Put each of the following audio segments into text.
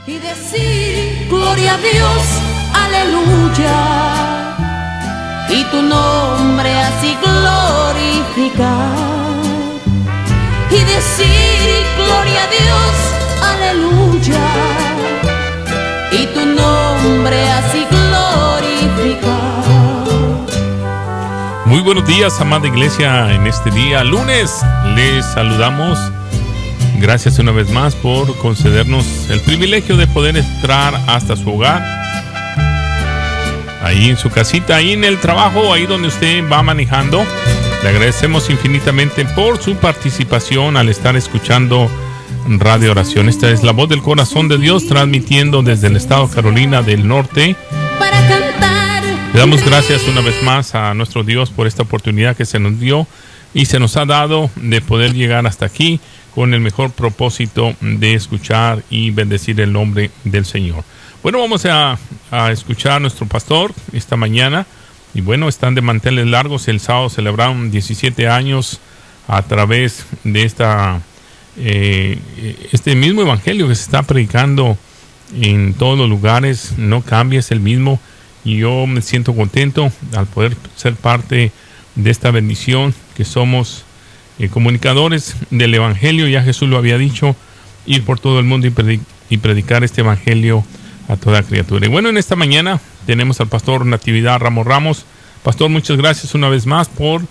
y decir gloria a Dios, aleluya, y tu nombre así glorificar, y decir gloria a Dios, aleluya, y tu nombre así glorificar. Muy buenos días, amada iglesia. En este día, lunes, les saludamos. Gracias una vez más por concedernos el privilegio de poder entrar hasta su hogar, ahí en su casita, ahí en el trabajo, ahí donde usted va manejando. Le agradecemos infinitamente por su participación al estar escuchando Radio Oración. Esta es la voz del corazón de Dios, transmitiendo desde el estado de Carolina del Norte. Para cantar. Le damos gracias una vez más a nuestro Dios por esta oportunidad que se nos dio y se nos ha dado de poder llegar hasta aquí con el mejor propósito de escuchar y bendecir el nombre del Señor. Bueno, vamos a escuchar a nuestro pastor esta mañana. Y bueno, están de manteles largos. El sábado celebraron 17 años a través de este mismo evangelio que se está predicando en todos los lugares. No cambia, es el mismo. Y yo me siento contento al poder ser parte de esta bendición, que somos comunicadores del evangelio. Ya Jesús lo había dicho, ir por todo el mundo y predicar este evangelio a toda criatura. Y bueno, en esta mañana tenemos al pastor Natividad Ramos. Pastor, muchas gracias una vez más por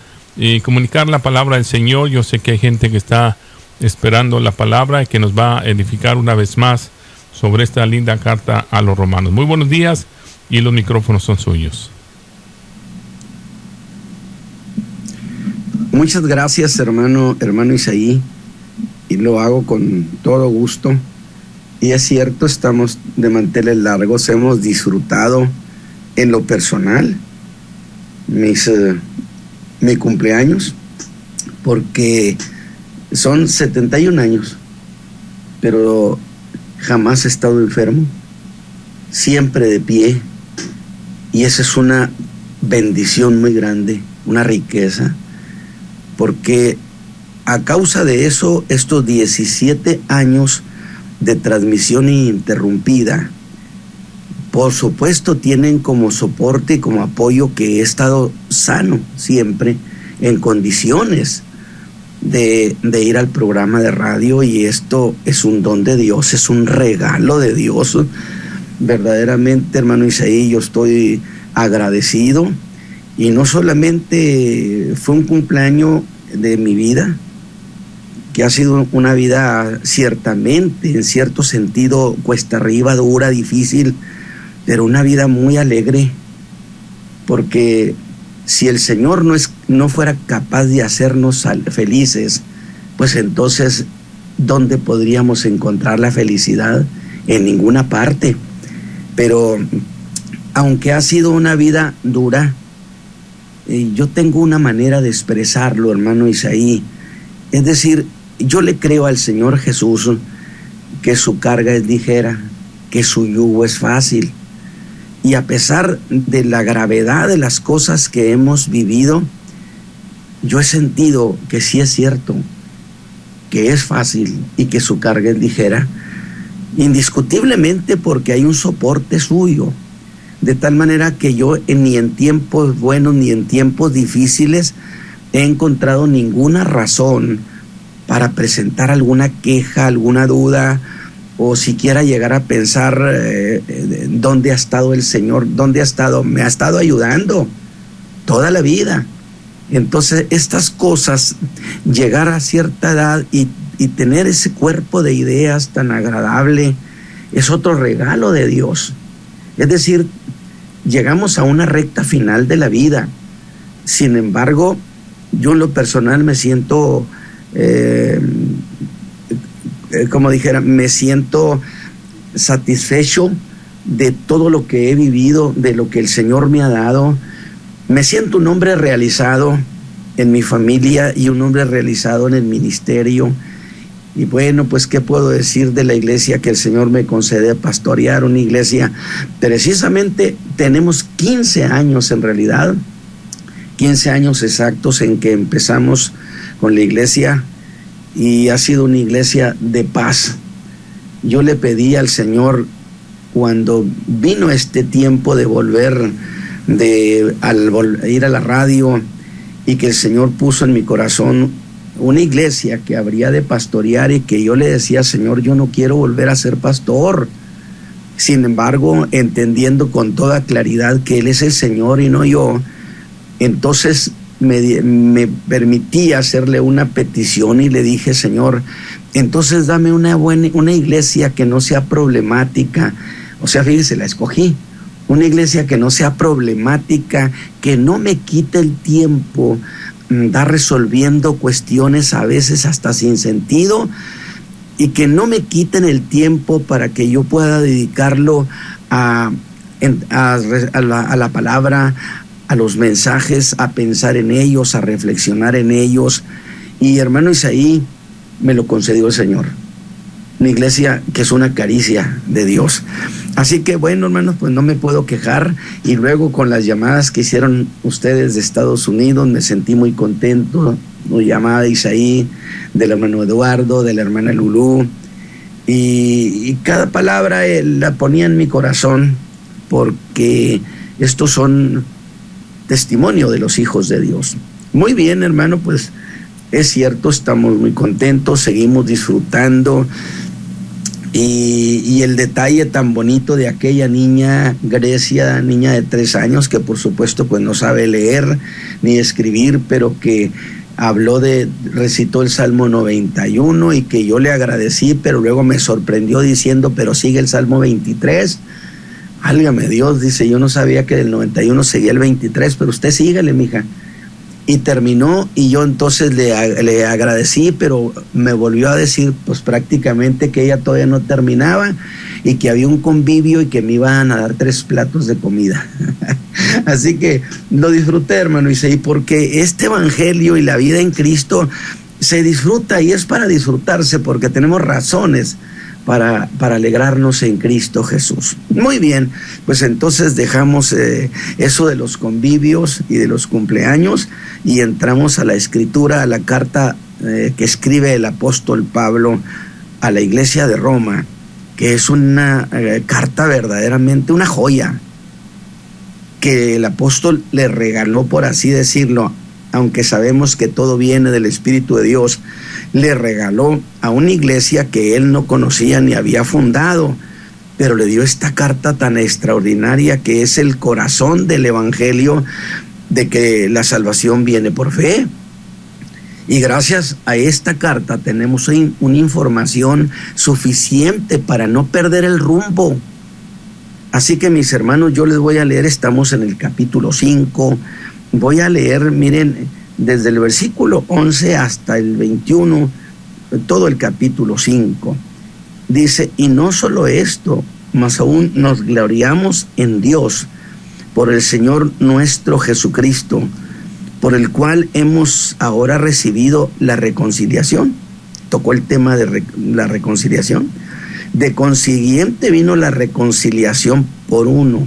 comunicar la palabra del Señor. Yo sé que hay gente que está esperando la palabra y que nos va a edificar una vez más sobre esta linda carta a los romanos. Muy buenos días y los micrófonos son suyos. Muchas gracias, hermano Isaí, y lo hago con todo gusto. Y es cierto, estamos de manteles largos, hemos disfrutado en lo personal mi cumpleaños, porque son 71 años, pero jamás he estado enfermo, siempre de pie, y esa es una bendición muy grande, una riqueza, porque a causa de eso, estos 17 años de transmisión ininterrumpida, por supuesto tienen como soporte y como apoyo que he estado sano siempre, en condiciones de ir al programa de radio, y esto es un don de Dios, es un regalo de Dios. Verdaderamente, hermano Isaí, yo estoy agradecido, y no solamente fue un cumpleaños de mi vida, que ha sido una vida ciertamente, en cierto sentido, cuesta arriba, dura, difícil, pero una vida muy alegre, porque si el Señor no fuera capaz de hacernos felices, pues entonces, ¿dónde podríamos encontrar la felicidad? En ninguna parte. Pero aunque ha sido una vida dura, yo tengo una manera de expresarlo, hermano Isaí. Es decir, yo le creo al Señor Jesús que su carga es ligera, que su yugo es fácil. Y a pesar de la gravedad de las cosas que hemos vivido, yo he sentido que sí es cierto, que es fácil y que su carga es ligera, indiscutiblemente, porque hay un soporte suyo, de tal manera que yo ni en tiempos buenos ni en tiempos difíciles he encontrado ninguna razón para presentar alguna queja, alguna duda, o siquiera llegar a pensar dónde ha estado el Señor, dónde ha estado. Me ha estado ayudando toda la vida. Entonces, estas cosas, llegar a cierta edad y tener ese cuerpo de ideas tan agradable, es otro regalo de Dios. Es decir, llegamos a una recta final de la vida. Sin embargo, yo en lo personal me siento, como dijera, me siento satisfecho de todo lo que he vivido, de lo que el Señor me ha dado. Me siento un hombre realizado en mi familia y un hombre realizado en el ministerio. Y bueno, pues qué puedo decir de la iglesia que el Señor me concede pastorear, una iglesia. Precisamente tenemos 15 años en realidad, 15 años exactos en que empezamos con la iglesia, y ha sido una iglesia de paz. yo le pedí al Señor, cuando vino este tiempo de volver, ir a la radio, y que el Señor puso en mi corazón una iglesia que habría de pastorear, y que yo le decía, Señor, yo no quiero volver a ser pastor. Sin embargo, entendiendo con toda claridad que Él es el Señor y no yo, entonces me permití hacerle una petición y le dije, Señor, entonces dame una iglesia que no sea problemática. O sea, fíjese, la escogí. Una iglesia que no sea problemática, que no me quite el tiempo, da resolviendo cuestiones a veces hasta sin sentido, y que no me quiten el tiempo para que yo pueda dedicarlo a la palabra, a los mensajes, a pensar en ellos, a reflexionar en ellos. Y hermano Isaí, me lo concedió el Señor. Una iglesia que es una caricia de Dios. Así que bueno, hermanos, pues no me puedo quejar. Y luego con las llamadas que hicieron ustedes de Estados Unidos, me sentí muy contento. Una llamada de Isaí, del hermano Eduardo, de la hermana Lulú. Y cada palabra la ponía en mi corazón, porque estos son testimonio de los hijos de Dios. Muy bien, hermano, pues es cierto, estamos muy contentos, seguimos disfrutando. Y el detalle tan bonito de aquella niña, Grecia, niña de 3 años, que por supuesto pues no sabe leer ni escribir, pero que recitó el Salmo 91, y que yo le agradecí, pero luego me sorprendió diciendo, pero sigue el Salmo 23. Válgame Dios, dice, yo no sabía que del 91 seguía el 23, pero usted sígale, mija. Y terminó, y yo entonces le agradecí, pero me volvió a decir pues prácticamente que ella todavía no terminaba, y que había un convivio y que me iban a dar 3 platos de comida. Así que lo disfruté, hermano Isaí, porque este evangelio y la vida en Cristo se disfruta, y es para disfrutarse, porque tenemos razones para alegrarnos en Cristo Jesús. Muy bien, pues entonces dejamos eso de los convivios y de los cumpleaños, y entramos a la escritura, a la carta que escribe el apóstol Pablo a la iglesia de Roma, que es una carta verdaderamente una joya, que el apóstol le regaló, por así decirlo, aunque sabemos que todo viene del Espíritu de Dios, le regaló a una iglesia que él no conocía ni había fundado, pero le dio esta carta tan extraordinaria, que es el corazón del evangelio, de que la salvación viene por fe. Y gracias a esta carta tenemos una información suficiente para no perder el rumbo. Así que, mis hermanos, yo les voy a leer, estamos en el capítulo 5, voy a leer, miren, desde el versículo 11 hasta el 21, todo el capítulo 5. Dice, y no solo esto, mas aún nos gloriamos en Dios, por el Señor nuestro Jesucristo, por el cual hemos ahora recibido la reconciliación. Tocó el tema de la reconciliación. De consiguiente vino la reconciliación por uno,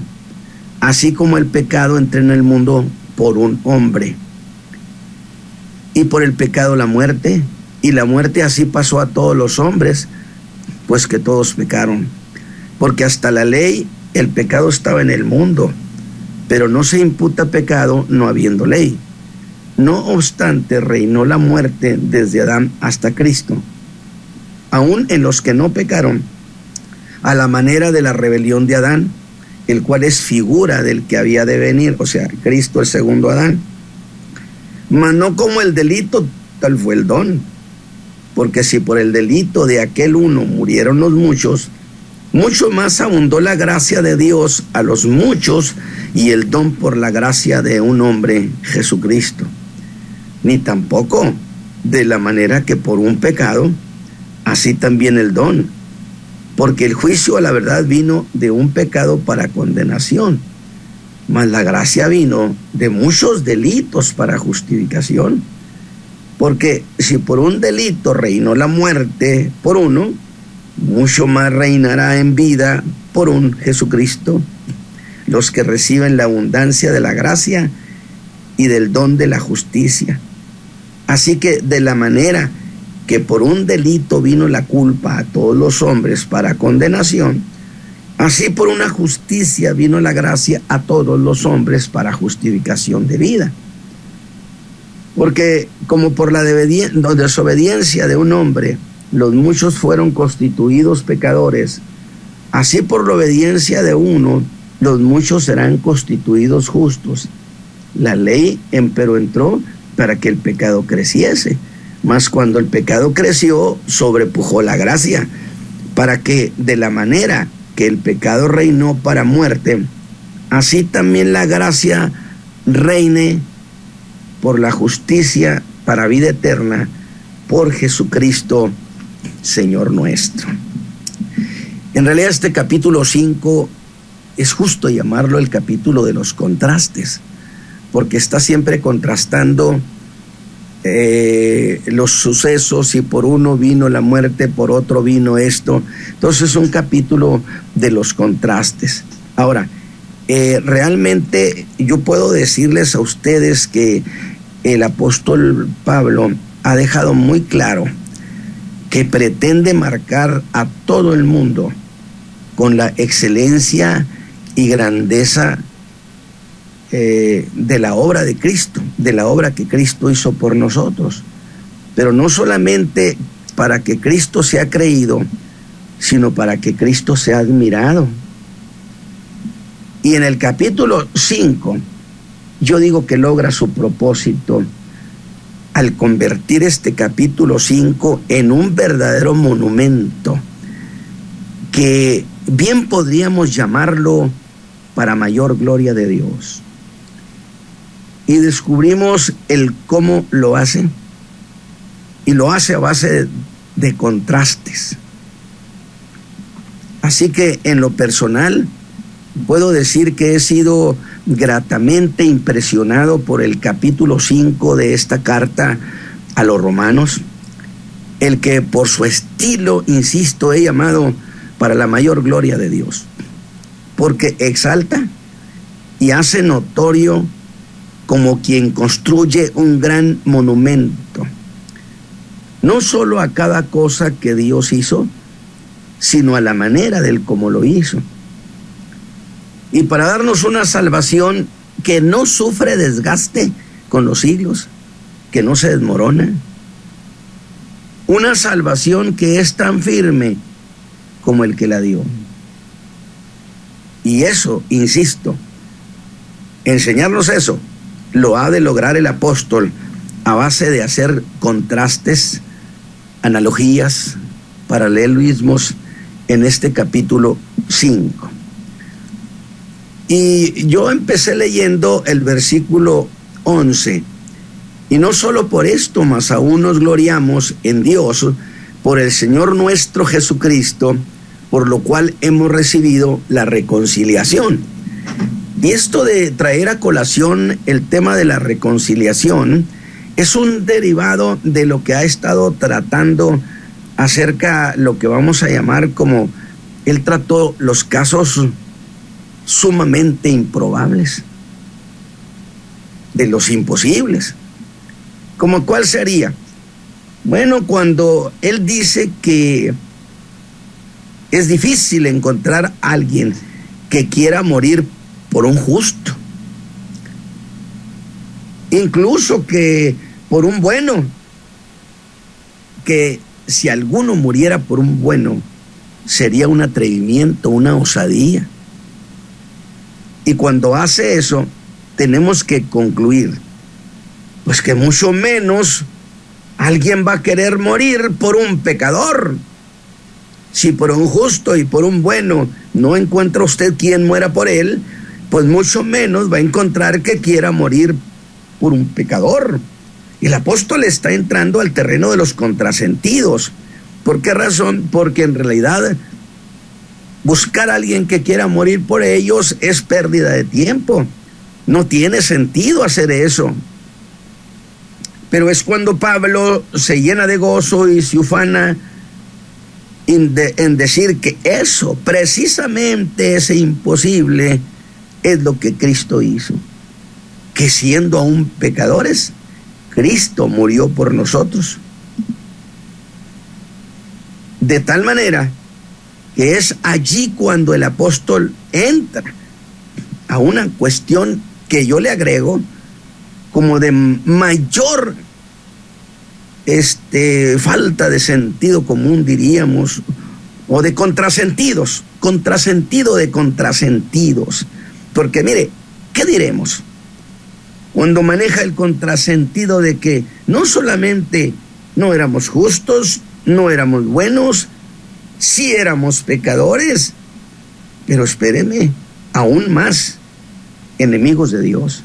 así como el pecado entró en el mundo por un hombre, y por el pecado la muerte, y la muerte así pasó a todos los hombres, pues que todos pecaron. Porque hasta la ley el pecado estaba en el mundo, pero no se imputa pecado no habiendo ley. No obstante, reinó la muerte desde Adán hasta Cristo, aún en los que no pecaron, a la manera de la rebelión de Adán, el cual es figura del que había de venir, o sea, Cristo el segundo Adán. Mas no como el delito, tal fue el don. Porque si por el delito de aquel uno murieron los muchos, mucho más abundó la gracia de Dios a los muchos, y el don por la gracia de un hombre, Jesucristo. Ni tampoco de la manera que por un pecado, así también el don. Porque el juicio a la verdad vino de un pecado para condenación, mas la gracia vino de muchos delitos para justificación. Porque si por un delito reinó la muerte por uno, mucho más reinará en vida por un Jesucristo los que reciben la abundancia de la gracia y del don de la justicia. Así que de la manera que por un delito vino la culpa a todos los hombres para condenación, así por una justicia vino la gracia a todos los hombres para justificación de vida. Porque como por la desobediencia de un hombre los muchos fueron constituidos pecadores, así por la obediencia de uno los muchos serán constituidos justos. La ley empero entró para que el pecado creciese, mas cuando el pecado creció sobrepujó la gracia, para que de la manera que el pecado reinó para muerte, así también la gracia reine por la justicia para vida eterna, por Jesucristo, Señor nuestro. En realidad este capítulo 5 es justo llamarlo el capítulo de los contrastes, porque está siempre contrastando los sucesos, y por uno vino la muerte, por otro vino esto. Entonces es un capítulo de los contrastes. Ahora, realmente yo puedo decirles a ustedes que el apóstol Pablo ha dejado muy claro que pretende marcar a todo el mundo con la excelencia y grandeza de la obra de Cristo, de la obra que Cristo hizo por nosotros. Pero no solamente para que Cristo sea creído, sino para que Cristo sea admirado. Y en el capítulo 5, yo digo que logra su propósito al convertir este capítulo 5 en un verdadero monumento, que bien podríamos llamarlo para mayor gloria de Dios. Y descubrimos el cómo lo hace, y lo hace a base de contrastes. Así que en lo personal puedo decir que he sido gratamente impresionado por el capítulo 5 de esta carta a los romanos, el que por su estilo, insisto, he llamado para la mayor gloria de Dios, porque exalta y hace notorio como quien construye un gran monumento, no solo a cada cosa que Dios hizo, sino a la manera del cómo lo hizo. Y para darnos una salvación que no sufre desgaste con los siglos, que no se desmorona. Una salvación que es tan firme como el que la dio. Y eso, insisto, enseñarnos eso, lo ha de lograr el apóstol a base de hacer contrastes, analogías, paralelismos en este capítulo 5. Y yo empecé leyendo el versículo 11, y no solo por esto, mas aún nos gloriamos en Dios por el Señor nuestro Jesucristo, por lo cual hemos recibido la reconciliación. Y esto de traer a colación el tema de la reconciliación es un derivado de lo que ha estado tratando acerca lo que vamos a llamar como, él trató los casos sumamente improbables, de los imposibles. ¿Cómo cuál sería? Bueno, cuando él dice que es difícil encontrar a alguien que quiera morir por un justo, incluso que por un bueno, que si alguno muriera por un bueno sería un atrevimiento, una osadía. Y cuando hace eso, tenemos que concluir, pues que mucho menos alguien va a querer morir por un pecador. Si por un justo y por un bueno no encuentra usted quien muera por él, pues mucho menos va a encontrar que quiera morir por un pecador. Y el apóstol está entrando al terreno de los contrasentidos. ¿Por qué razón? Porque en realidad buscar a alguien que quiera morir por ellos es pérdida de tiempo. No tiene sentido hacer eso. Pero es cuando Pablo se llena de gozo y se ufana en decir que eso, precisamente ese imposible, es lo que Cristo hizo. Que siendo aún pecadores, Cristo murió por nosotros. De tal manera que es allí cuando el apóstol entra a una cuestión que yo le agrego como de mayor falta de sentido común, diríamos, o de contrasentidos, contrasentido de contrasentidos. Porque mire, ¿qué diremos cuando maneja el contrasentido de que no solamente no éramos justos, no éramos buenos, sí éramos pecadores, pero espéreme, aún más enemigos de Dios?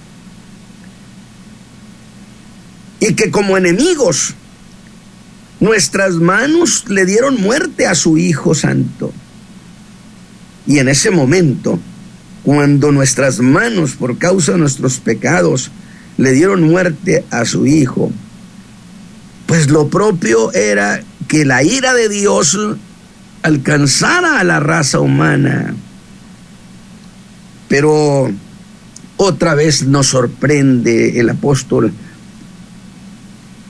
Y que como enemigos, nuestras manos le dieron muerte a su Hijo Santo. Y en ese momento, cuando nuestras manos, por causa de nuestros pecados, le dieron muerte a su Hijo, pues lo propio era que la ira de Dios alcanzara a la raza humana. Pero otra vez nos sorprende el apóstol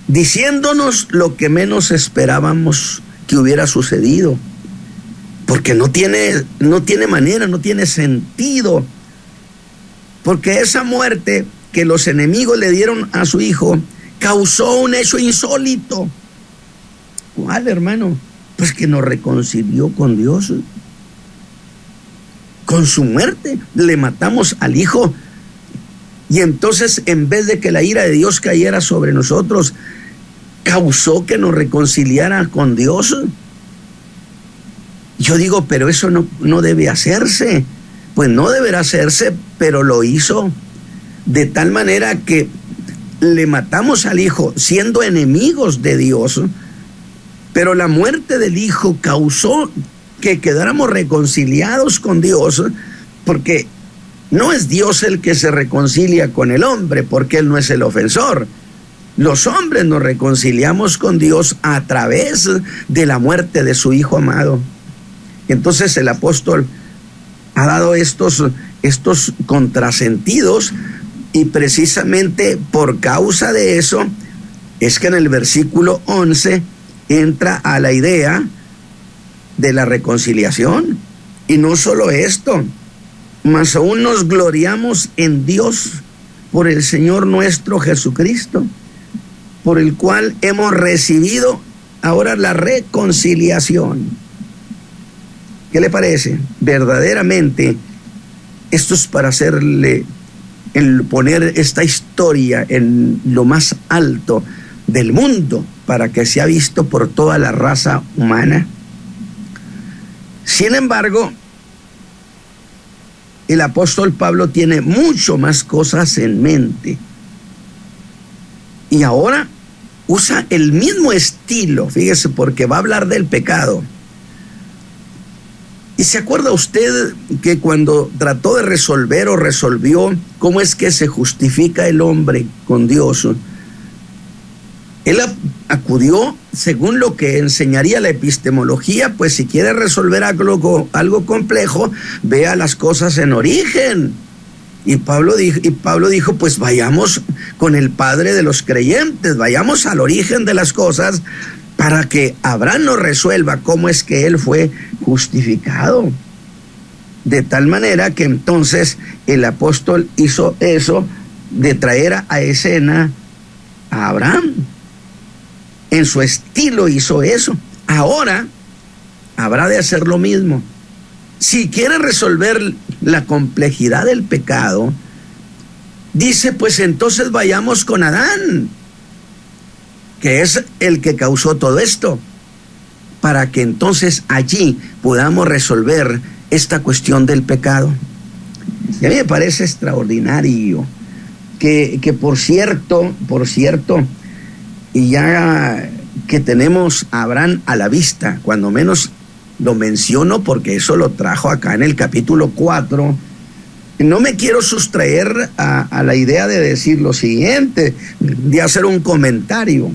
diciéndonos lo que menos esperábamos que hubiera sucedido, porque no tiene manera, no tiene sentido, porque esa muerte que los enemigos le dieron a su Hijo causó un hecho insólito. ¿Cuál, hermano? Pues que nos reconcilió con Dios. Con su muerte le matamos al Hijo, y entonces, en vez de que la ira de Dios cayera sobre nosotros, causó que nos reconciliara con Dios. Yo digo, pero eso no debe hacerse. Pues no deberá hacerse, pero lo hizo. De tal manera que le matamos al Hijo siendo enemigos de Dios, pero la muerte del Hijo causó que quedáramos reconciliados con Dios, porque no es Dios el que se reconcilia con el hombre, porque Él no es el ofensor. Los hombres nos reconciliamos con Dios a través de la muerte de su Hijo amado. Entonces el apóstol ha dado estos contrasentidos, y precisamente por causa de eso es que en el versículo 11 entra a la idea de la reconciliación. Y no solo esto, mas aún nos gloriamos en Dios por el Señor nuestro Jesucristo, por el cual hemos recibido ahora la reconciliación. ¿Qué le parece? Verdaderamente, esto es para poner esta historia en lo más alto del mundo, para que sea visto por toda la raza humana. Sin embargo, el apóstol Pablo tiene mucho más cosas en mente. Y ahora usa el mismo estilo, fíjese, porque va a hablar del pecado. ¿Y se acuerda usted que cuando trató de resolver o resolvió cómo es que se justifica el hombre con Dios, él acudió según lo que enseñaría la epistemología? Pues si quiere resolver algo complejo, vea las cosas en origen. Y Pablo dijo, pues vayamos con el Padre de los creyentes, vayamos al origen de las cosas, para que Abraham nos resuelva cómo es que él fue justificado. De tal manera que entonces el apóstol hizo eso de traer a escena a Abraham. En su estilo hizo eso. Ahora habrá de hacer lo mismo. Si quiere resolver la complejidad del pecado, dice, pues entonces vayamos con Adán, que es el que causó todo esto, para que entonces allí podamos resolver esta cuestión del pecado. Y a mí me parece extraordinario que por cierto, y ya que tenemos a Abraham a la vista, cuando menos lo menciono porque eso lo trajo acá en el capítulo 4, no me quiero sustraer a la idea de decir lo siguiente, de hacer un comentario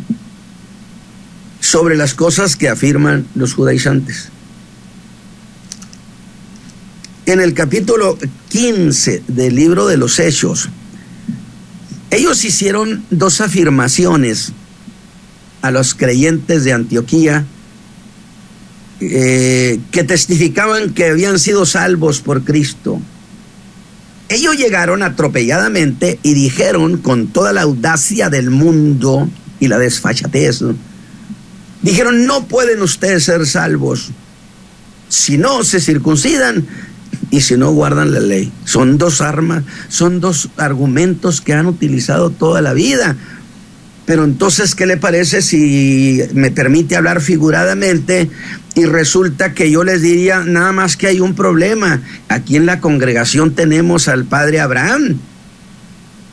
sobre las cosas que afirman los judaizantes. En el capítulo 15 del libro de los Hechos, ellos hicieron dos afirmaciones a los creyentes de Antioquía que testificaban que habían sido salvos por Cristo. Ellos llegaron atropelladamente y dijeron con toda la audacia del mundo y la desfachatez, dijeron: no pueden ustedes ser salvos si no se circuncidan y si no guardan la ley. Son dos armas, son dos argumentos que han utilizado toda la vida. Pero entonces, ¿qué le parece si me permite hablar figuradamente y resulta que yo les diría nada más que hay un problema? Aquí en la congregación tenemos al padre Abraham.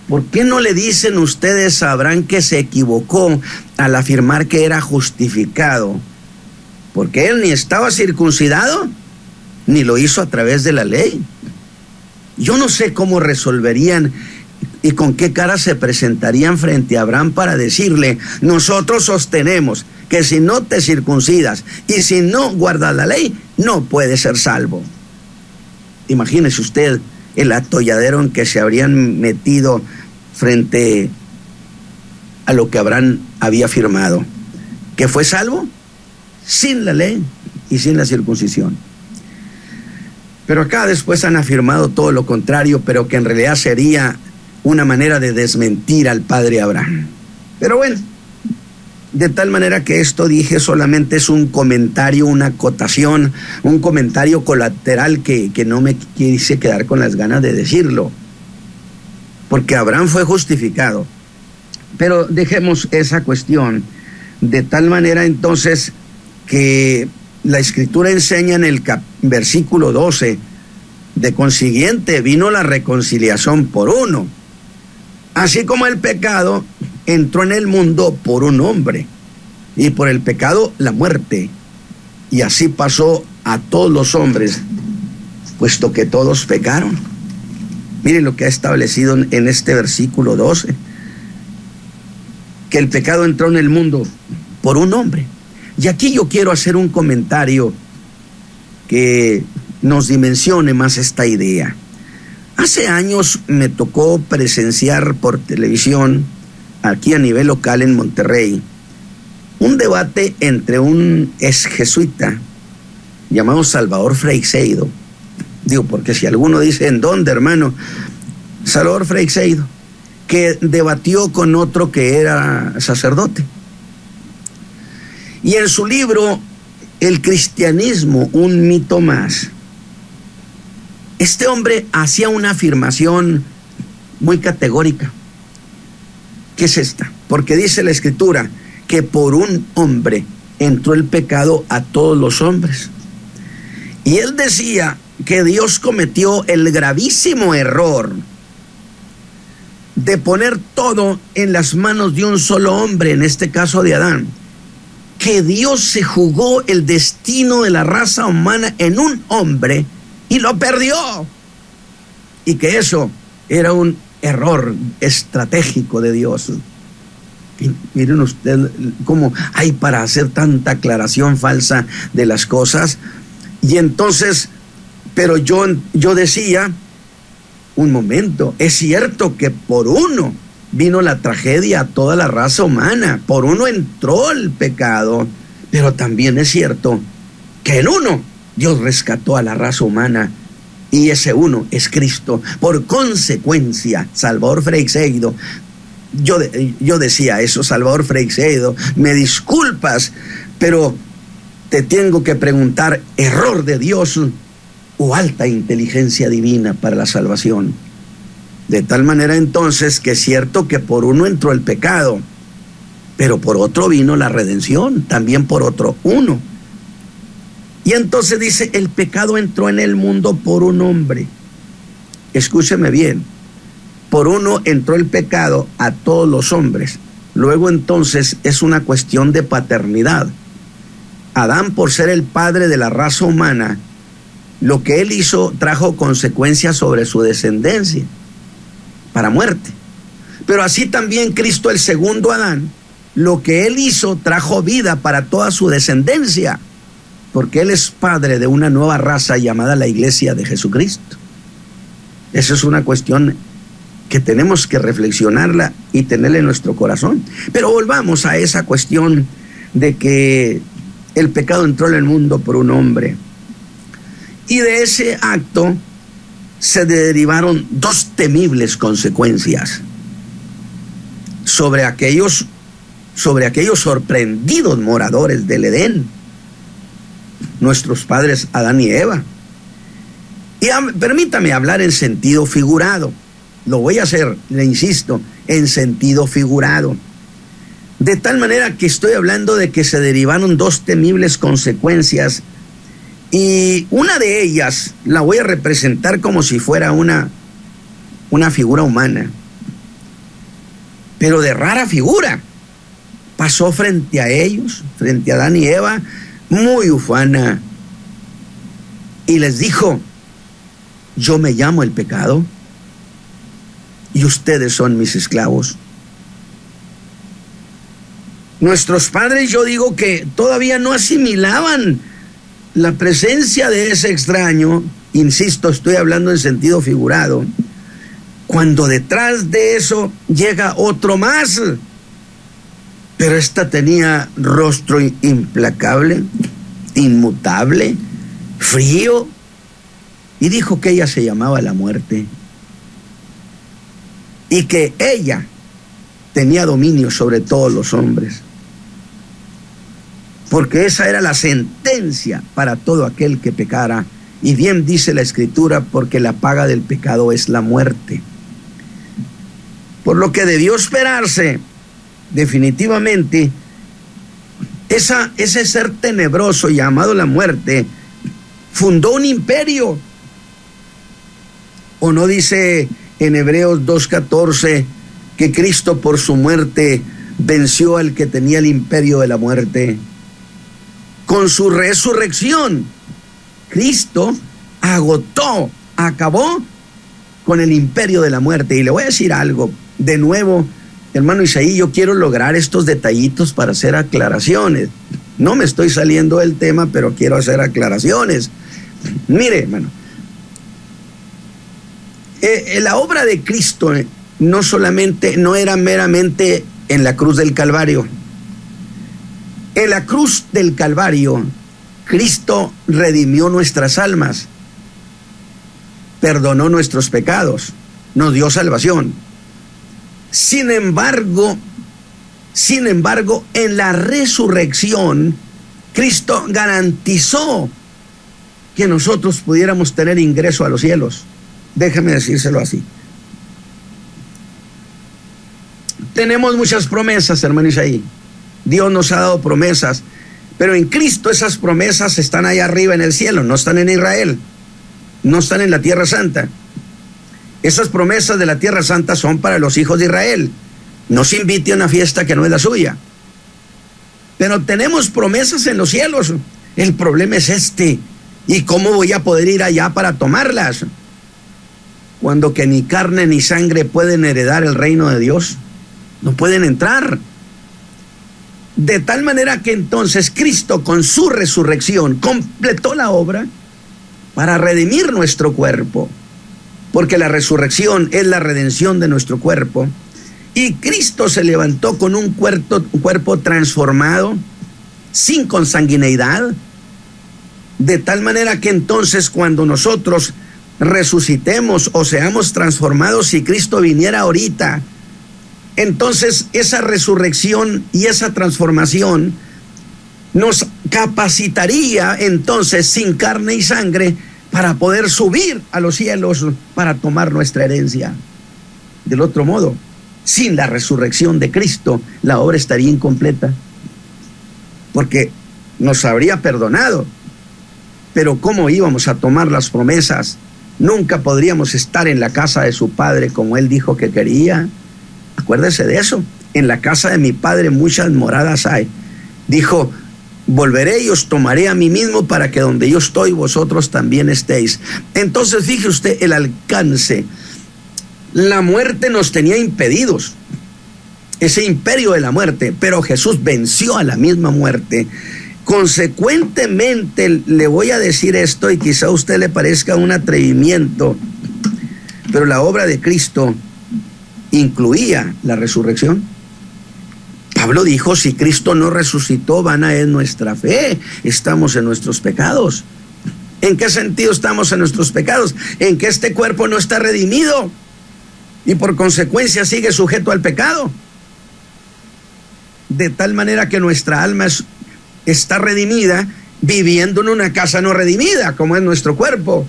¿Por qué no le dicen ustedes a Abraham que se equivocó al afirmar que era justificado? Porque él ni estaba circuncidado, ni lo hizo a través de la ley. Yo no sé cómo resolverían y con qué cara se presentarían frente a Abraham para decirle: nosotros sostenemos que si no te circuncidas y si no guardas la ley, no puedes ser salvo. Imagínese usted el atolladero en que se habrían metido frente a lo que Abraham había afirmado, que fue salvo sin la ley y sin la circuncisión. Pero acá después han afirmado todo lo contrario, pero que en realidad sería una manera de desmentir al padre Abraham. Pero bueno, de tal manera que esto, dije, solamente es un comentario, una acotación, un comentario colateral que no me quise quedar con las ganas de decirlo, porque Abraham fue justificado. Pero dejemos esa cuestión, de tal manera entonces que la Escritura enseña en el versículo 12: de consiguiente vino la reconciliación por uno, así como el pecado entró en el mundo por un hombre, y por el pecado la muerte, y así pasó a todos los hombres, puesto que todos pecaron. Miren lo que ha establecido en este versículo 12, que el pecado entró en el mundo por un hombre. Y aquí yo quiero hacer un comentario que nos dimensione más esta idea. Hace años me tocó presenciar por televisión, aquí a nivel local en Monterrey, un debate entre un ex jesuita llamado Salvador Freixedo. Digo, porque si alguno dice: ¿en dónde, hermano? Salvador Freixedo, que debatió con otro que era sacerdote. Y en su libro El cristianismo, un mito más, este hombre hacía una afirmación muy categórica. ¿Qué es esta? Porque dice la Escritura que por un hombre entró el pecado a todos los hombres. Y él decía que Dios cometió el gravísimo error de poner todo en las manos de un solo hombre, en este caso de Adán. Que Dios se jugó el destino de la raza humana en un hombre y lo perdió. Y que eso era un error estratégico de Dios. Y miren ustedes cómo hay para hacer tanta aclaración falsa de las cosas. Y entonces, pero yo decía: un momento, es cierto que por uno vino la tragedia a toda la raza humana, por uno entró el pecado, pero también es cierto que en uno Dios rescató a la raza humana, y ese uno es Cristo. Por consecuencia, Salvador Freixedo, yo decía eso: Salvador Freixedo, me disculpas, pero te tengo que preguntar, ¿error de Dios o alta inteligencia divina para la salvación? De tal manera entonces que es cierto que por uno entró el pecado, pero por otro vino la redención, también por otro uno. Y entonces dice: el pecado entró en el mundo por un hombre. Escúcheme bien, por uno entró el pecado a todos los hombres. Luego entonces es una cuestión de paternidad. Adán, por ser el padre de la raza humana, lo que él hizo trajo consecuencias sobre su descendencia, para muerte. Pero así también Cristo, el segundo Adán, lo que él hizo trajo vida para toda su descendencia, porque él es padre de una nueva raza llamada la Iglesia de Jesucristo. Esa es una cuestión que tenemos que reflexionarla y tenerla en nuestro corazón. Pero volvamos a esa cuestión de que el pecado entró en el mundo por un hombre. Y de ese acto se derivaron dos temibles consecuencias sobre aquellos sorprendidos moradores del Edén, nuestros padres Adán y Eva. Y permítame hablar en sentido figurado. Lo voy a hacer, le insisto, en sentido figurado. De tal manera que estoy hablando de que se derivaron dos temibles consecuencias, y una de ellas la voy a representar como si fuera una figura humana, pero de rara figura. Pasó frente a ellos, frente a Adán y Eva, muy ufana, y les dijo: yo me llamo el pecado y ustedes son mis esclavos. Nuestros padres, yo digo que todavía no asimilaban la presencia de ese extraño, insisto, estoy hablando en sentido figurado, cuando detrás de eso llega otro más, pero esta tenía rostro implacable, inmutable, frío, y dijo que ella se llamaba la muerte y que ella tenía dominio sobre todos los hombres, porque esa era la sentencia para todo aquel que pecara. Y bien dice la Escritura, porque la paga del pecado es la muerte. Por lo que debió esperarse, definitivamente, ese ser tenebroso llamado la muerte fundó un imperio. ¿O no dice en Hebreos 2:14 que Cristo por su muerte venció al que tenía el imperio de la muerte? Con su resurrección, Cristo acabó con el imperio de la muerte. Y le voy a decir algo, de nuevo, hermano Isaí, yo quiero lograr estos detallitos para hacer aclaraciones. No me estoy saliendo del tema, pero quiero hacer aclaraciones. Mire, hermano, la obra de Cristo no era meramente en la cruz del Calvario. En la cruz del Calvario, Cristo redimió nuestras almas, perdonó nuestros pecados, nos dio salvación. Sin embargo, en la resurrección, Cristo garantizó que nosotros pudiéramos tener ingreso a los cielos. Déjeme decírselo así. Tenemos muchas promesas, hermano Isaí. Dios nos ha dado promesas, pero en Cristo esas promesas están allá arriba en el cielo, no están en Israel, no están en la Tierra Santa. Esas promesas de la Tierra Santa son para los hijos de Israel. No se invite a una fiesta que no es la suya. Pero tenemos promesas en los cielos. El problema es este: ¿y cómo voy a poder ir allá para tomarlas? Cuando que ni carne ni sangre pueden heredar el reino de Dios, no pueden entrar. De tal manera que entonces Cristo, con su resurrección, completó la obra para redimir nuestro cuerpo, porque la resurrección es la redención de nuestro cuerpo. Y Cristo se levantó con un cuerpo transformado, sin consanguineidad, de tal manera que entonces cuando nosotros resucitemos o seamos transformados, si Cristo viniera ahorita, entonces esa resurrección y esa transformación nos capacitaría entonces sin carne y sangre para poder subir a los cielos para tomar nuestra herencia. Del otro modo, sin la resurrección de Cristo, la obra estaría incompleta, porque nos habría perdonado, pero ¿cómo íbamos a tomar las promesas? Nunca podríamos estar en la casa de su Padre como Él dijo que quería. Acuérdese de eso: en la casa de mi Padre muchas moradas hay. Dijo: volveré y os tomaré a mí mismo, para que donde yo estoy vosotros también estéis. Entonces fíjese usted el alcance. La muerte nos tenía impedidos, ese imperio de la muerte, pero Jesús venció a la misma muerte. Consecuentemente, le voy a decir esto, y quizá a usted le parezca un atrevimiento, pero la obra de Cristo incluía la resurrección. Pablo dijo, si Cristo no resucitó, vana es nuestra fe, estamos en nuestros pecados. ¿En qué sentido estamos en nuestros pecados? En que este cuerpo no está redimido y por consecuencia sigue sujeto al pecado. De tal manera que nuestra alma está redimida viviendo en una casa no redimida, como es nuestro cuerpo.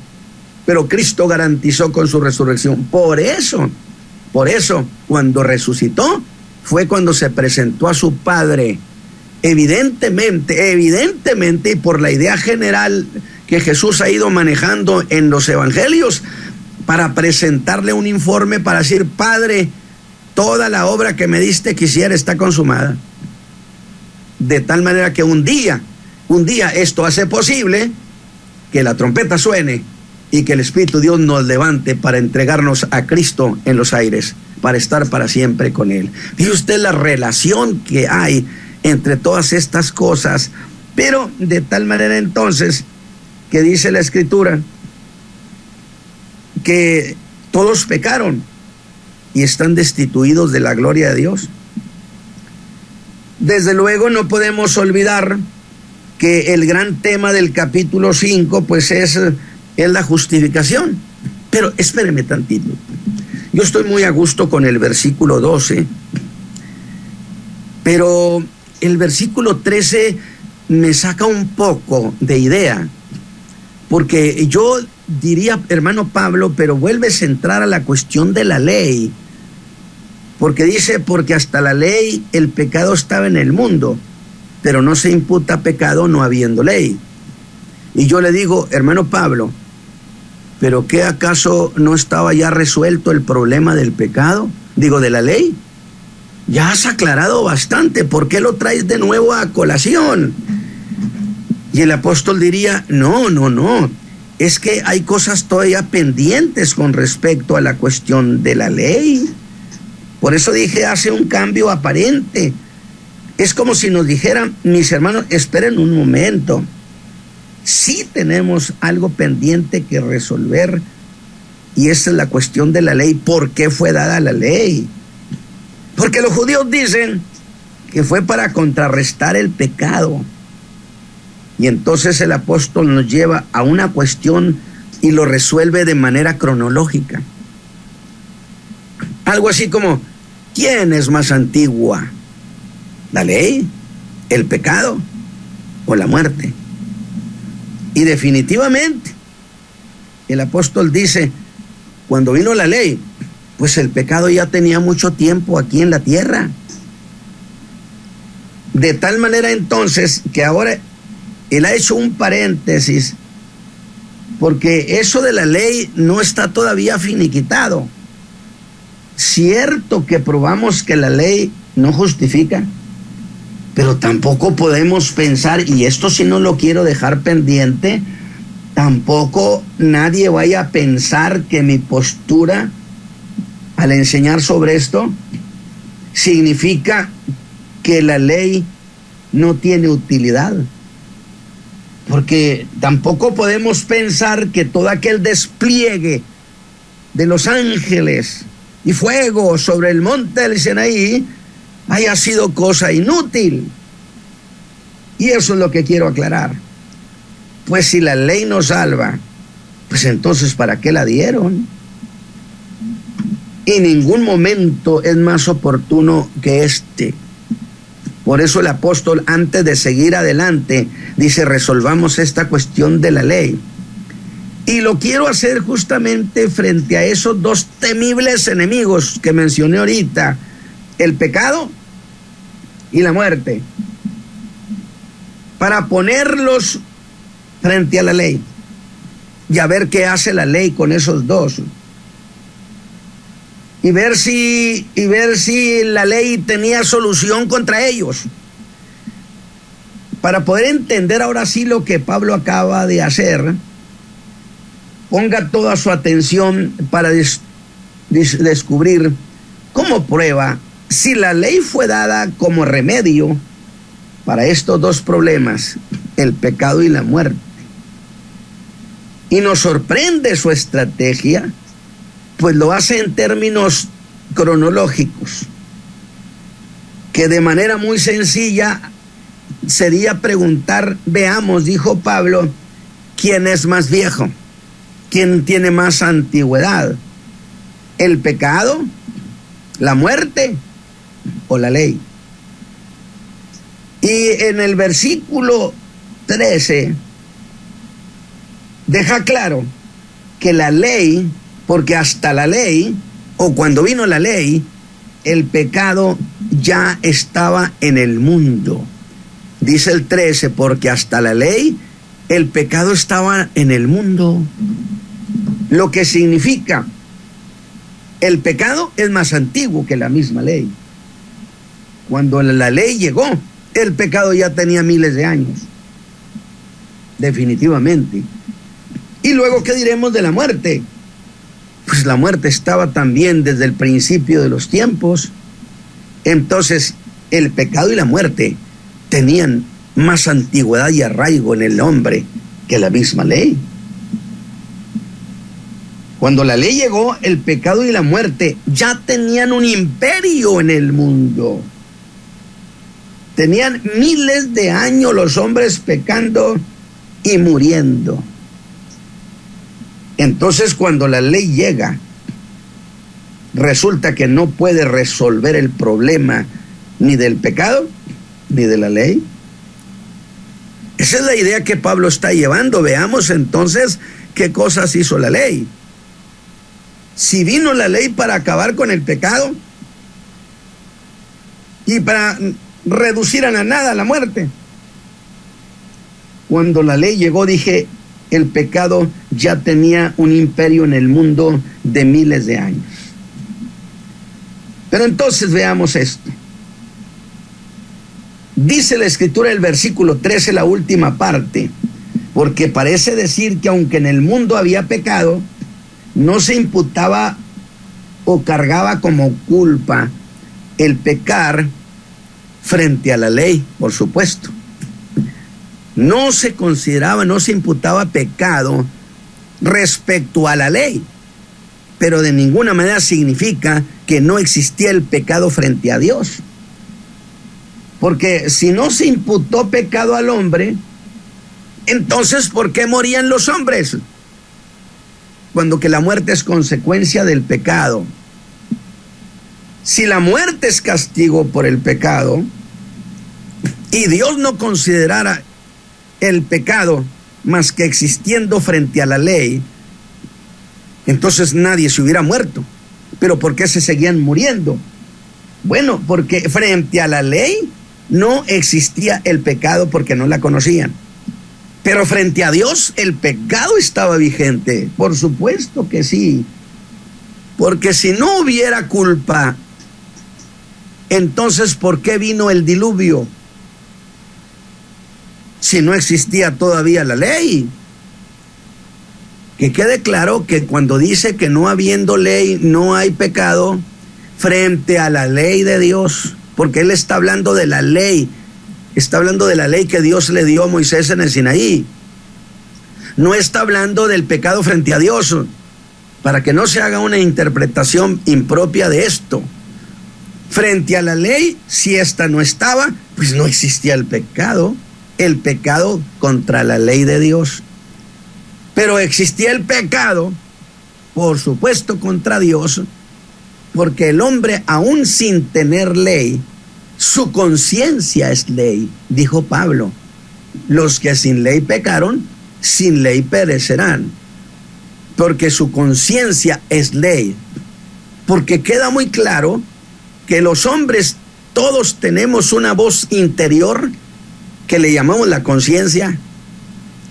Pero Cristo garantizó con su resurrección. Por eso, cuando resucitó, fue cuando se presentó a su Padre. Evidentemente, y por la idea general que Jesús ha ido manejando en los evangelios, para presentarle un informe, para decir, Padre, toda la obra que me diste quisiera está consumada. De tal manera que un día esto hace posible que la trompeta suene y que el Espíritu de Dios nos levante para entregarnos a Cristo en los aires, para estar para siempre con Él. Fíjese usted la relación que hay entre todas estas cosas, pero de tal manera entonces que dice la Escritura que todos pecaron y están destituidos de la gloria de Dios. Desde luego no podemos olvidar que el gran tema del capítulo 5 pues es la justificación. Pero espéreme tantito. Yo estoy muy a gusto con el versículo 12, pero el versículo 13 me saca un poco de idea, porque yo diría, hermano Pablo, pero vuelves a entrar a la cuestión de la ley, porque dice, porque hasta la ley el pecado estaba en el mundo, pero no se imputa pecado no habiendo ley. Y yo le digo, hermano Pablo, ¿pero qué acaso no estaba ya resuelto el problema del pecado? Digo, de la ley. Ya has aclarado bastante, ¿por qué lo traes de nuevo a colación? Y el apóstol diría, no, es que hay cosas todavía pendientes con respecto a la cuestión de la ley. Por eso dije, hace un cambio aparente. Es como si nos dijeran, mis hermanos, esperen un momento. Sí tenemos algo pendiente que resolver, y esa es la cuestión de la ley. ¿Por qué fue dada la ley? Porque los judíos dicen que fue para contrarrestar el pecado. Y entonces el apóstol nos lleva a una cuestión y lo resuelve de manera cronológica. Algo así como, ¿quién es más antigua? ¿La ley, el pecado o la muerte? Y definitivamente el apóstol dice, cuando vino la ley, pues el pecado ya tenía mucho tiempo aquí en la tierra. De tal manera entonces que ahora él ha hecho un paréntesis, porque eso de la ley no está todavía finiquitado. Cierto que probamos que la ley no justifica, pero tampoco podemos pensar, y esto sí no lo quiero dejar pendiente, tampoco nadie vaya a pensar que mi postura al enseñar sobre esto significa que la ley no tiene utilidad. Porque tampoco podemos pensar que todo aquel despliegue de los ángeles y fuego sobre el monte del Sinaí haya sido cosa inútil. Y eso es lo que quiero aclarar. Pues si la ley nos salva, pues entonces ¿para qué la dieron? En ningún momento es más oportuno que este. Por eso el apóstol, antes de seguir adelante, dice, resolvamos esta cuestión de la ley. Y lo quiero hacer justamente frente a esos dos temibles enemigos que mencioné ahorita, el pecado y la muerte, para ponerlos frente a la ley y a ver qué hace la ley con esos dos. Y ver si la ley tenía solución contra ellos. Para poder entender ahora sí lo que Pablo acaba de hacer, ponga toda su atención para descubrir como prueba si la ley fue dada como remedio para estos dos problemas, el pecado y la muerte. Y nos sorprende su estrategia, pues lo hace en términos cronológicos. que de manera muy sencilla sería preguntar, veamos, dijo Pablo, ¿quién es más viejo? ¿Quién tiene más antigüedad? ¿El pecado, la muerte o la ley? Y en el versículo 13 deja claro que la ley, porque hasta la ley, o cuando vino la ley, el pecado ya estaba en el mundo. Dice el 13, porque hasta la ley el pecado estaba en el mundo. Lo que significa, el pecado es más antiguo que la misma ley. Cuando la ley llegó, el pecado ya tenía miles de años. Definitivamente. Y luego, ¿qué diremos de la muerte? Pues la muerte estaba también desde el principio de los tiempos. Entonces, el pecado y la muerte tenían más antigüedad y arraigo en el hombre que la misma ley. Cuando la ley llegó, el pecado y la muerte ya tenían un imperio en el mundo. Tenían miles de años los hombres pecando y muriendo. Entonces, cuando la ley llega, resulta que no puede resolver el problema ni del pecado ni de la ley. Esa es la idea que Pablo está llevando. Veamos entonces qué cosas hizo la ley. Si vino la ley para acabar con el pecado y para reducir a la nada la muerte. Cuando la ley llegó, dije, el pecado ya tenía un imperio en el mundo de miles de años. Pero entonces veamos esto. Dice la Escritura, el versículo 13, la última parte, porque parece decir que aunque en el mundo había pecado, no se imputaba o cargaba como culpa el pecar frente a la ley, por supuesto. No se consideraba, no se imputaba pecado respecto a la ley, pero de ninguna manera significa que no existía el pecado frente a Dios. Porque si no se imputó pecado al hombre, entonces ¿por qué morían los hombres? Cuando que la muerte es consecuencia del pecado. Si la muerte es castigo por el pecado y Dios no considerara el pecado más que existiendo frente a la ley, entonces nadie se hubiera muerto. ¿Pero por qué se seguían muriendo? Bueno, porque frente a la ley no existía el pecado porque no la conocían. Pero frente a Dios el pecado estaba vigente. Por supuesto que sí. Porque si no hubiera culpa, entonces ¿por qué vino el diluvio? Si no existía todavía la ley. Que quede claro que cuando dice que no habiendo ley no hay pecado, frente a la ley de Dios, porque él está hablando de la ley, está hablando de la ley que Dios le dio a Moisés en el Sinaí. No está hablando del pecado frente a Dios, para que no se haga una interpretación impropia de esto. Frente a la ley, si esta no estaba, pues no existía el pecado contra la ley de Dios. Pero existía el pecado, por supuesto, contra Dios, porque el hombre, aún sin tener ley, su conciencia es ley, dijo Pablo. Los que sin ley pecaron, sin ley perecerán, porque su conciencia es ley. Porque queda muy claro que los hombres todos tenemos una voz interior que le llamamos la conciencia,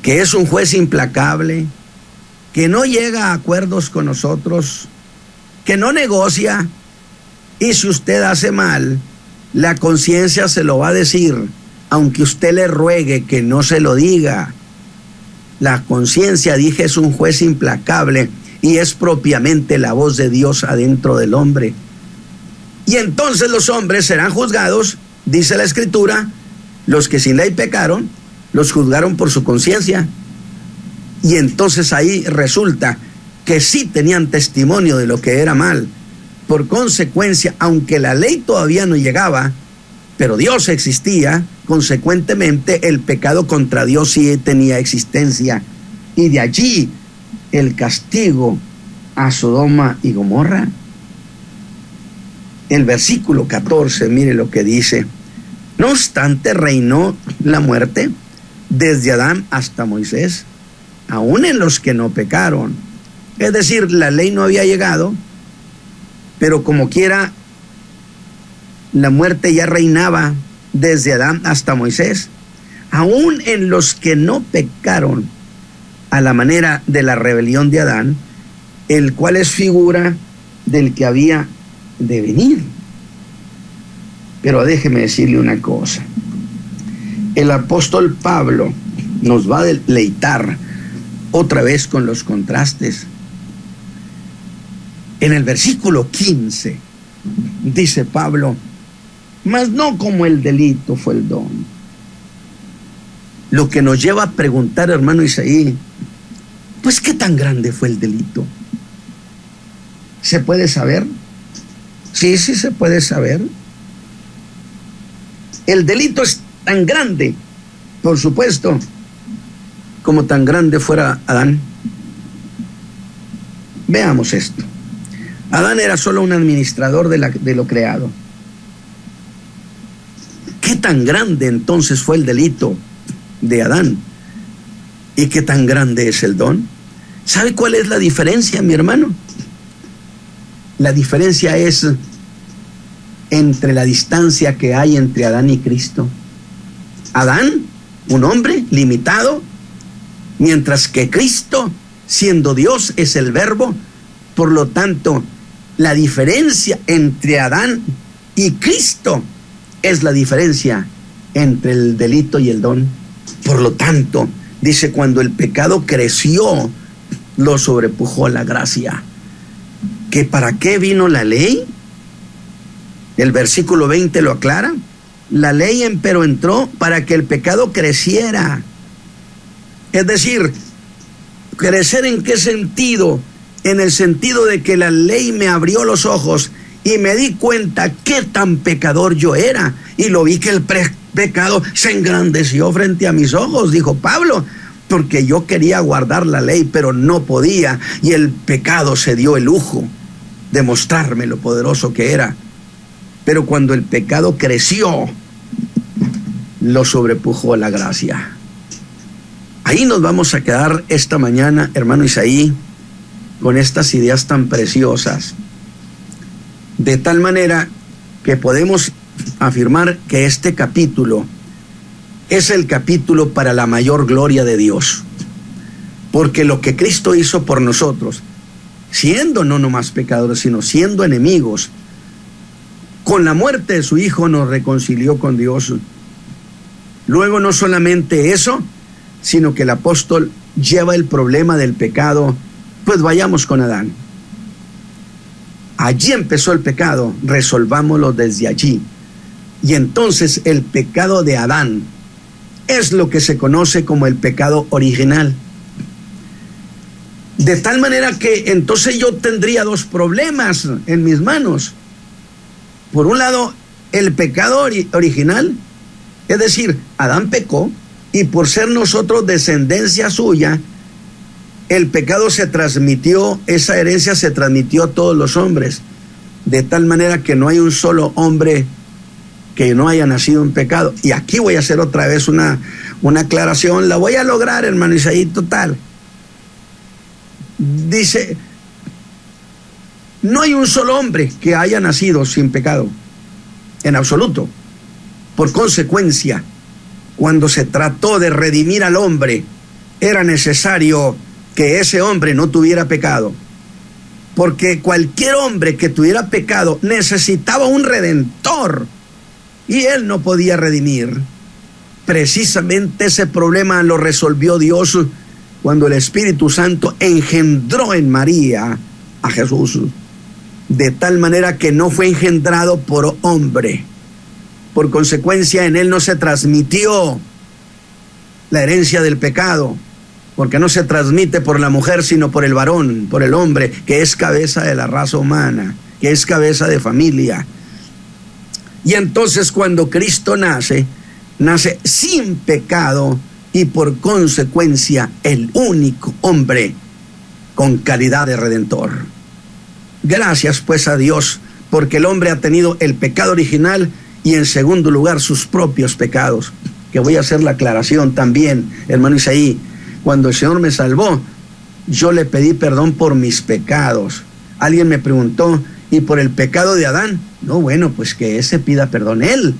que es un juez implacable, que no llega a acuerdos con nosotros, que no negocia, y si usted hace mal, la conciencia se lo va a decir, aunque usted le ruegue que no se lo diga. La conciencia, dije, es un juez implacable y es propiamente la voz de Dios adentro del hombre. Y entonces los hombres serán juzgados, dice la Escritura, los que sin ley pecaron, los juzgaron por su conciencia. Y entonces ahí resulta que sí tenían testimonio de lo que era mal. Por consecuencia, aunque la ley todavía no llegaba, pero Dios existía, consecuentemente el pecado contra Dios sí tenía existencia, y de allí el castigo a Sodoma y Gomorra. El versículo 14, mire lo que dice: no obstante reinó la muerte desde Adán hasta Moisés, aún en los que no pecaron. Es decir, la ley no había llegado, pero como quiera, la muerte ya reinaba desde Adán hasta Moisés, aún en los que no pecaron, a la manera de la rebelión de Adán, el cual es figura del que había de venir. Pero déjeme decirle una cosa: el apóstol Pablo nos va a deleitar otra vez con los contrastes. En el versículo 15 dice Pablo: mas no como el delito fue el don. Lo que nos lleva a preguntar, hermano Isaí, pues ¿qué tan grande fue el delito? ¿Se puede saber? Sí se puede saber. El delito es tan grande, por supuesto, como tan grande fuera Adán. Veamos esto. Adán era solo un administrador de lo creado. ¿Qué tan grande entonces fue el delito de Adán? ¿Y qué tan grande es el don? ¿Sabe cuál es la diferencia, mi hermano? La diferencia es entre la distancia que hay entre Adán y Cristo. Adán, un hombre limitado, mientras que Cristo, siendo Dios, es el Verbo. Por lo tanto, la diferencia entre Adán y Cristo es la diferencia entre el delito y el don. Por lo tanto, dice, cuando el pecado creció, lo sobrepujó la gracia. ¿Que para qué vino la ley? El versículo 20 lo aclara. La ley empero entró para que el pecado creciera. Es decir, ¿crecer en qué sentido? En el sentido de que la ley me abrió los ojos y me di cuenta qué tan pecador yo era, y lo vi que el pecado se engrandeció frente a mis ojos, dijo Pablo, porque yo quería guardar la ley, pero no podía, y el pecado se dio el lujo de mostrarme lo poderoso que era. Pero cuando el pecado creció, lo sobrepujó la gracia. Ahí nos vamos a quedar esta mañana, hermano Isaí, con estas ideas tan preciosas, de tal manera que podemos afirmar que este capítulo es el capítulo para la mayor gloria de Dios, porque lo que Cristo hizo por nosotros, siendo no nomás pecadores, sino siendo enemigos, con la muerte de su Hijo nos reconcilió con Dios. Luego no solamente eso, sino que el apóstol lleva el problema del pecado. Pues vayamos con Adán. Allí empezó el pecado, resolvámoslo desde allí. Y entonces el pecado de Adán es lo que se conoce como el pecado original. De tal manera que entonces yo tendría dos problemas en mis manos. Por un lado, el pecado original, es decir, Adán pecó, y por ser nosotros descendencia suya, el pecado se transmitió, esa herencia se transmitió a todos los hombres, de tal manera que no hay un solo hombre que no haya nacido en pecado. Y aquí voy a hacer otra vez una aclaración, la voy a lograr, hermano Isaí, total. Dice, no hay un solo hombre que haya nacido sin pecado, en absoluto. Por consecuencia, cuando se trató de redimir al hombre, era necesario que ese hombre no tuviera pecado, porque cualquier hombre que tuviera pecado necesitaba un redentor, y él no podía redimir. Precisamente ese problema lo resolvió Dios cuando el Espíritu Santo engendró en María a Jesús, de tal manera que no fue engendrado por hombre. Por consecuencia, en él no se transmitió la herencia del pecado, porque no se transmite por la mujer, sino por el varón, por el hombre, que es cabeza de la raza humana, que es cabeza de familia. Y entonces cuando Cristo nace sin pecado y por consecuencia el único hombre con calidad de redentor. Gracias pues a Dios, porque el hombre ha tenido el pecado original y en segundo lugar sus propios pecados. Que voy a hacer la aclaración también, hermano Isaí. Cuando el Señor me salvó, yo le pedí perdón por mis pecados. Alguien me preguntó, ¿y por el pecado de Adán? No, bueno, pues que ese pida perdón él.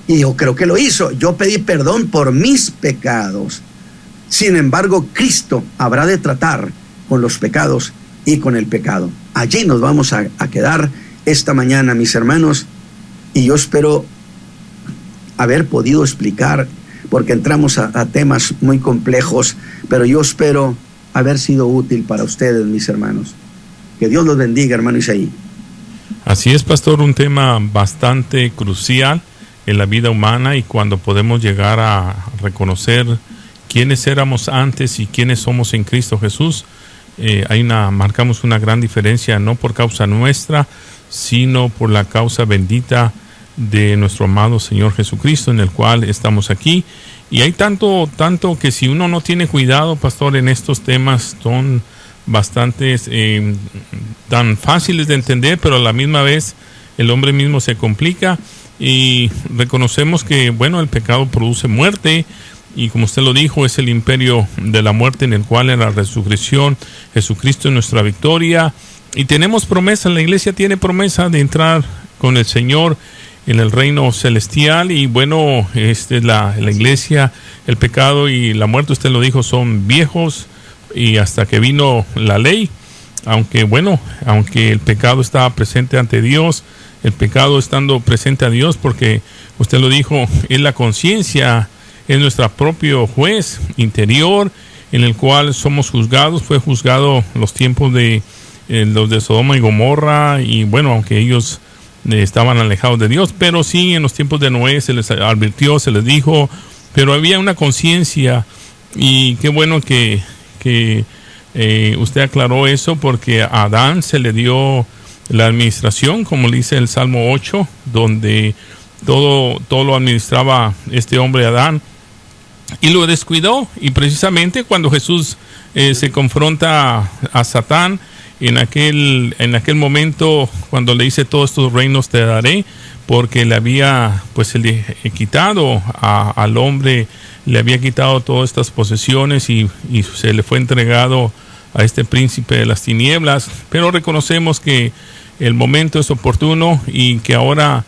Y yo creo que lo hizo. Yo pedí perdón por mis pecados. Sin embargo, Cristo habrá de tratar con los pecados y con el pecado. Allí nos vamos a quedar esta mañana, mis hermanos, y yo espero haber podido explicar, porque entramos a temas muy complejos, pero yo espero haber sido útil para ustedes, mis hermanos. Que Dios los bendiga, hermano Isaí. Así es, pastor, un tema bastante crucial en la vida humana, y cuando podemos llegar a reconocer quiénes éramos antes y quiénes somos en Cristo Jesús, marcamos una gran diferencia, no por causa nuestra, sino por la causa bendita de nuestro amado Señor Jesucristo, en el cual estamos aquí. Y hay tanto que si uno no tiene cuidado, pastor, en estos temas son bastantes tan fáciles de entender, pero a la misma vez el hombre mismo se complica, y reconocemos que, bueno, el pecado produce muerte, y como usted lo dijo, es el imperio de la muerte, en el cual en la resurrección Jesucristo es nuestra victoria, y tenemos promesa, la iglesia tiene promesa de entrar con el Señor en el reino celestial. Y bueno, la iglesia, el pecado y la muerte, usted lo dijo, son viejos, y hasta que vino la ley, aunque el pecado estaba presente ante Dios, el pecado estando presente a Dios, porque usted lo dijo, es la conciencia, es nuestro propio juez interior, en el cual somos juzgados. Fue juzgado los tiempos de los de Sodoma y Gomorra, y bueno, aunque ellos estaban alejados de Dios, pero sí en los tiempos de Noé se les advirtió, se les dijo, pero había una conciencia. Y qué bueno que usted aclaró eso, porque a Adán se le dio la administración, como dice el Salmo 8, donde todo lo administraba este hombre Adán, y lo descuidó. Y precisamente cuando Jesús se confronta a Satán, en aquel momento, cuando le dice, todos estos reinos te daré, porque le había quitado al hombre, le había quitado todas estas posesiones, y se le fue entregado a este príncipe de las tinieblas. Pero reconocemos que el momento es oportuno, y que ahora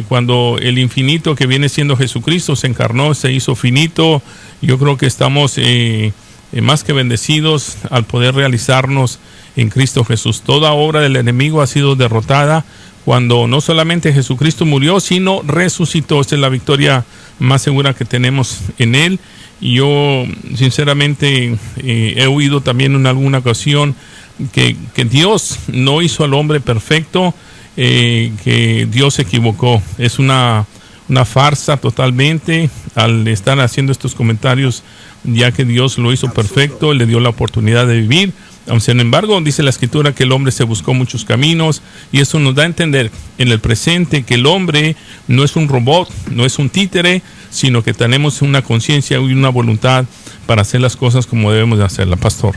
cuando el infinito, que viene siendo Jesucristo, se encarnó, se hizo finito, yo creo que estamos más que bendecidos al poder realizarnos en Cristo Jesús. Toda obra del enemigo ha sido derrotada cuando no solamente Jesucristo murió, sino resucitó. Esta es la victoria más segura que tenemos en Él. Y yo sinceramente he oído también en alguna ocasión que Dios no hizo al hombre perfecto, que Dios se equivocó. Es una farsa totalmente al estar haciendo estos comentarios, ya que Dios lo hizo perfecto, le dio la oportunidad de vivir. Sin embargo, dice la Escritura que el hombre se buscó muchos caminos, y eso nos da a entender en el presente que el hombre no es un robot, no es un títere, sino que tenemos una conciencia y una voluntad para hacer las cosas como debemos de hacerlas, pastor.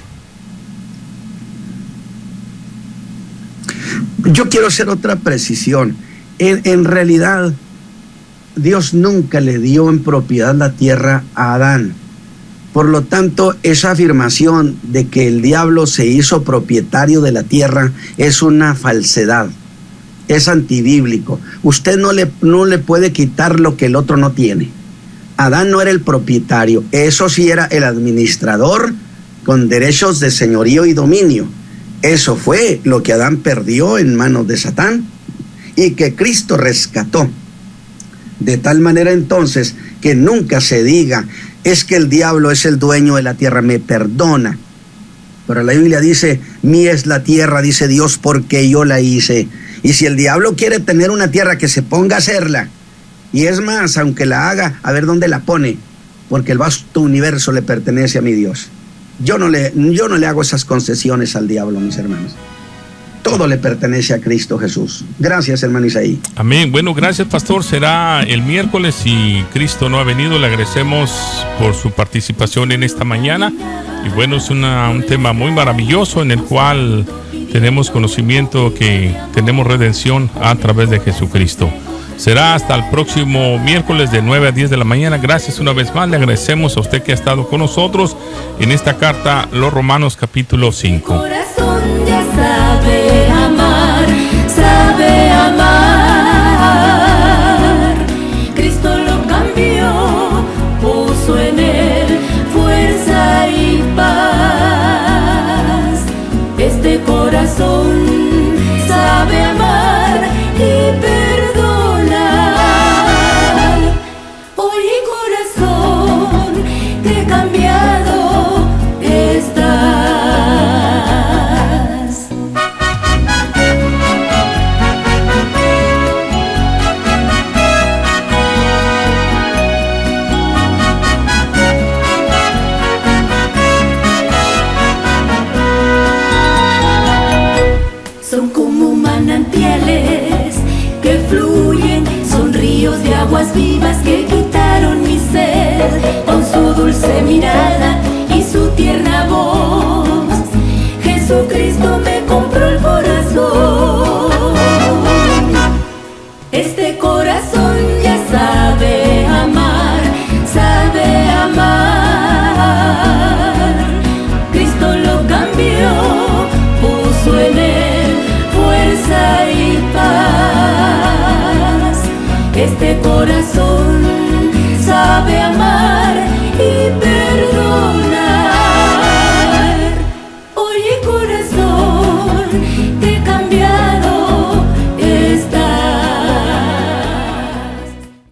Yo quiero hacer otra precisión. En realidad, Dios nunca le dio en propiedad la tierra a Adán. Por lo tanto, esa afirmación de que el diablo se hizo propietario de la tierra es una falsedad, es antibíblico. Usted no le puede quitar lo que el otro no tiene. Adán no era el propietario, eso sí era el administrador con derechos de señorío y dominio. Eso fue lo que Adán perdió en manos de Satán y que Cristo rescató. De tal manera entonces que nunca se diga, es que el diablo es el dueño de la tierra. Me perdona, pero la Biblia dice, mía es la tierra, dice Dios, porque yo la hice. Y si el diablo quiere tener una tierra, que se ponga a hacerla. Y es más, aunque la haga, a ver dónde la pone, porque el vasto universo le pertenece a mi Dios. Yo no le hago esas concesiones al diablo, mis hermanos. Todo le pertenece a Cristo Jesús. Gracias, hermano Isaí. Amén. Bueno, gracias, pastor. Será el miércoles. Si Cristo no ha venido, le agradecemos por su participación en esta mañana. Y bueno, es un tema muy maravilloso en el cual tenemos conocimiento que tenemos redención a través de Jesucristo. Será hasta el próximo miércoles de 9 a 10 de la mañana. Gracias una vez más. Le agradecemos a usted que ha estado con nosotros en esta carta, los Romanos capítulo 5. Mi corazón ya sabe amar, sabe amar. Cristo lo cambió, puso en él fuerza y paz. Este corazón sabe amar y perdonar. Hoy corazón, qué cambiado estás. Son como manantiales que fluyen, son ríos de aguas vivas que quitaron mi sed. Con su dulce mirada